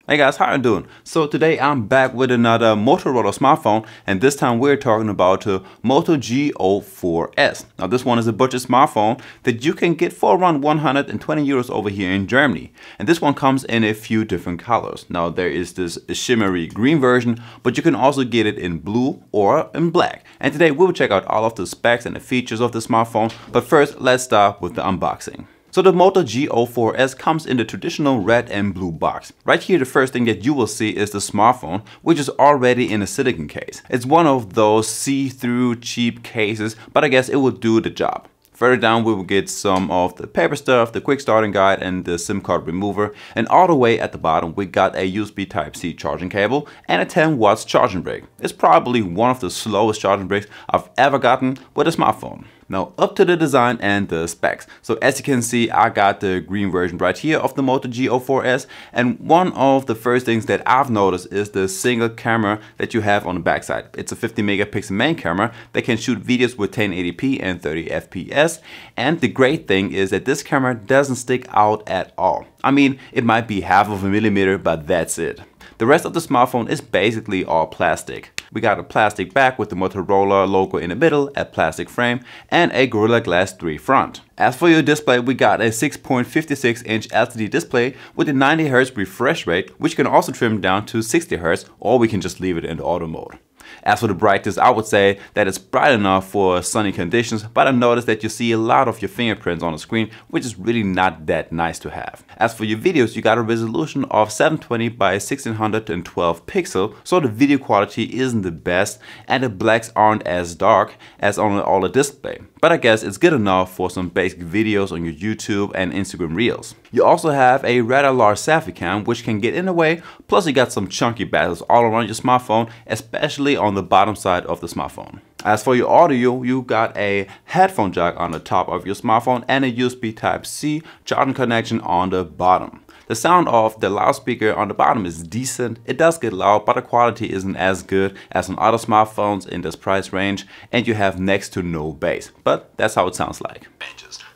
Hey guys, how you doing? So today I'm back with another Motorola smartphone, and this time we're talking about the Moto G04s. Now this one is a budget smartphone that you can get for around 120 euros over here in Germany. And this one comes in a few different colors. Now there is this shimmery green version, but you can also get it in blue or in black. And today we will check out all of the specs and the features of the smartphone. But first, let's start with the unboxing. So the Moto G04s comes in the traditional red and blue box. Right here, the first thing that you will see is the smartphone, which is already in a silicone case. It's one of those see-through cheap cases, but I guess it will do the job. Further down we will get some of the paper stuff, the quick starting guide and the SIM card remover. And all the way at the bottom we got a USB Type-C charging cable and a 10 watts charging brick. It's probably one of the slowest charging bricks I've ever gotten with a smartphone. Now up to the design and the specs. So as you can see, I got the green version right here of the Moto G04s, and one of the first things that I've noticed is the single camera that you have on the backside. It's a 50 megapixel main camera that can shoot videos with 1080p and 30 FPS, and the great thing is that this camera doesn't stick out at all. I mean, it might be half of a millimeter, but that's it. The rest of the smartphone is basically all plastic. We got a plastic back with the Motorola logo in the middle, a plastic frame, and a Gorilla Glass 3 front. As for your display, we got a 6.56-inch LCD display with a 90Hz refresh rate, which can also trim down to 60Hz, or we can just leave it in auto mode. As for the brightness, I would say that it's bright enough for sunny conditions, but I noticed that you see a lot of your fingerprints on the screen, which is really not that nice to have. As for your videos, you got a resolution of 720 by 1612 pixels, so the video quality isn't the best and the blacks aren't as dark as on the OLED display. But I guess it's good enough for some basic videos on your YouTube and Instagram Reels. You also have a rather large selfie cam which can get in the way, plus you got some chunky bezels all around your smartphone, especially on the bottom side of the smartphone. As for your audio, you got a headphone jack on the top of your smartphone and a USB Type-C charging connection on the bottom. The sound of the loudspeaker on the bottom is decent. It does get loud, but the quality isn't as good as on other smartphones in this price range, and you have next to no bass. But that's how it sounds like.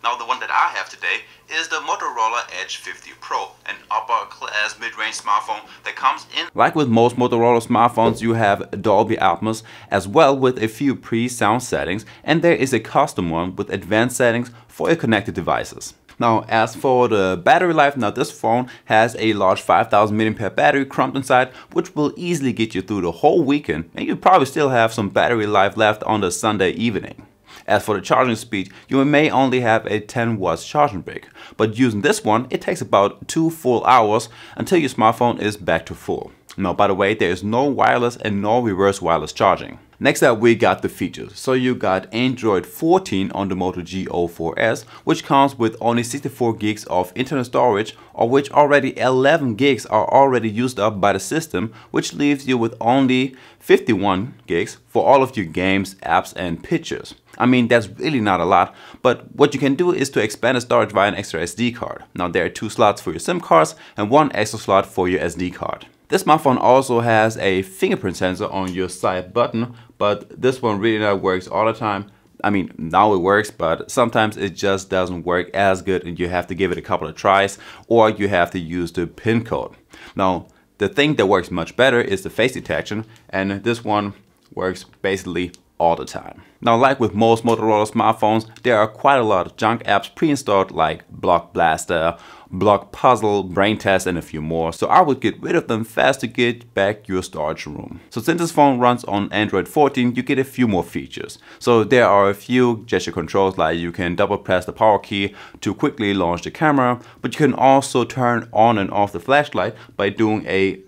Now the one that I have today is the Motorola Edge 50 Pro, an upper-class mid-range smartphone that comes in. Like with most Motorola smartphones, you have Dolby Atmos as well with a few pre-sound settings, and there is a custom one with advanced settings for your connected devices. Now, as for the battery life, now this phone has a large 5000 mAh battery cramped inside, which will easily get you through the whole weekend, and you probably still have some battery life left on the Sunday evening. As for the charging speed, you may only have a 10 watts charging brick, but using this one, it takes about 2 full hours until your smartphone is back to full. Now, by the way, there is no wireless and no reverse wireless charging. Next up, we got the features. So you got Android 14 on the Moto G04s, which comes with only 64 gigs of internal storage, of which already 11 gigs are already used up by the system, which leaves you with only 51 gigs for all of your games, apps, and pictures. I mean, that's really not a lot, but what you can do is to expand the storage via an extra SD card. Now there are 2 slots for your SIM cards and 1 extra slot for your SD card. This smartphone also has a fingerprint sensor on your side button, but this one really not works all the time. I mean, now it works, but sometimes it just doesn't work as good and you have to give it a couple of tries, or you have to use the PIN code. Now, the thing that works much better is the face detection, and this one works basically all the time. Now, like with most Motorola smartphones, there are quite a lot of junk apps pre-installed like Block Blaster, Block Puzzle, Brain Test, and a few more. So I would get rid of them fast to get back your storage room. So since this phone runs on Android 14, you get a few more features. So there are a few gesture controls, like you can double press the power key to quickly launch the camera, but you can also turn on and off the flashlight by doing a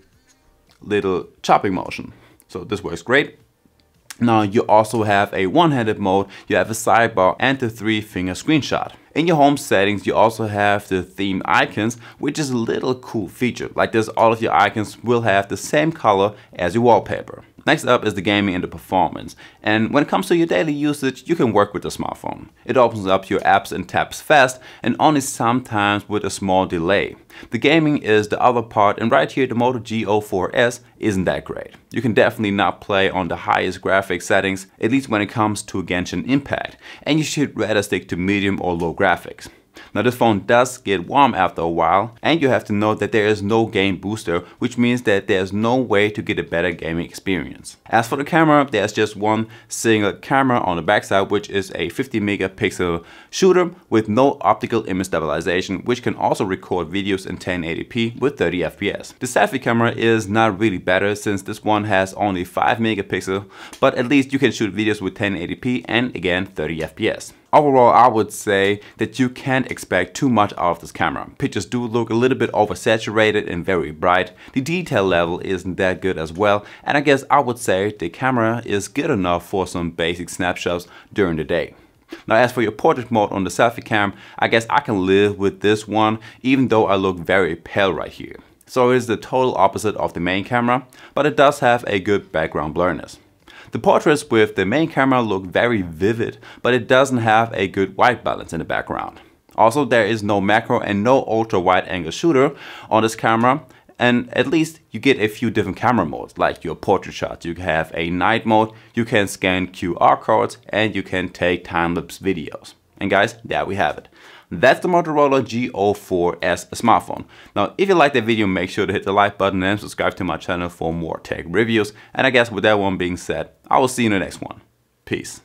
little chopping motion. So this works great. Now you also have a one-handed mode, you have a sidebar and the 3-finger screenshot. In your home settings, you also have the theme icons, which is a little cool feature. Like this, all of your icons will have the same color as your wallpaper. Next up is the gaming and the performance. And when it comes to your daily usage, you can work with the smartphone. It opens up your apps and tabs fast and only sometimes with a small delay. The gaming is the other part, and right here the Moto G04s isn't that great. You can definitely not play on the highest graphics settings, at least when it comes to Genshin Impact, and you should rather stick to medium or low graphics. Now this phone does get warm after a while, and you have to note that there is no game booster, which means that there's no way to get a better gaming experience. As for the camera, there's just one single camera on the backside, which is a 50 megapixel shooter with no optical image stabilization, which can also record videos in 1080p with 30 FPS. The selfie camera is not really better since this one has only 5 megapixels, but at least you can shoot videos with 1080p and again 30 FPS. Overall, I would say that you can't expect too much out of this camera. Pictures do look a little bit oversaturated and very bright. The detail level isn't that good as well, and I guess I would say the camera is good enough for some basic snapshots during the day. Now as for your portrait mode on the selfie cam, I guess I can live with this one, even though I look very pale right here. So it is the total opposite of the main camera, but it does have a good background blurriness. The portraits with the main camera look very vivid, but it doesn't have a good white balance in the background. Also, there is no macro and no ultra wide angle shooter on this camera, and at least you get a few different camera modes, like your portrait shots. You have a night mode, you can scan QR codes, and you can take time-lapse videos. And guys, there we have it. That's the Motorola G04s smartphone. Now, if you liked that video, make sure to hit the like button and subscribe to my channel for more tech reviews. And I guess with that one being said, I will see you in the next one. Peace.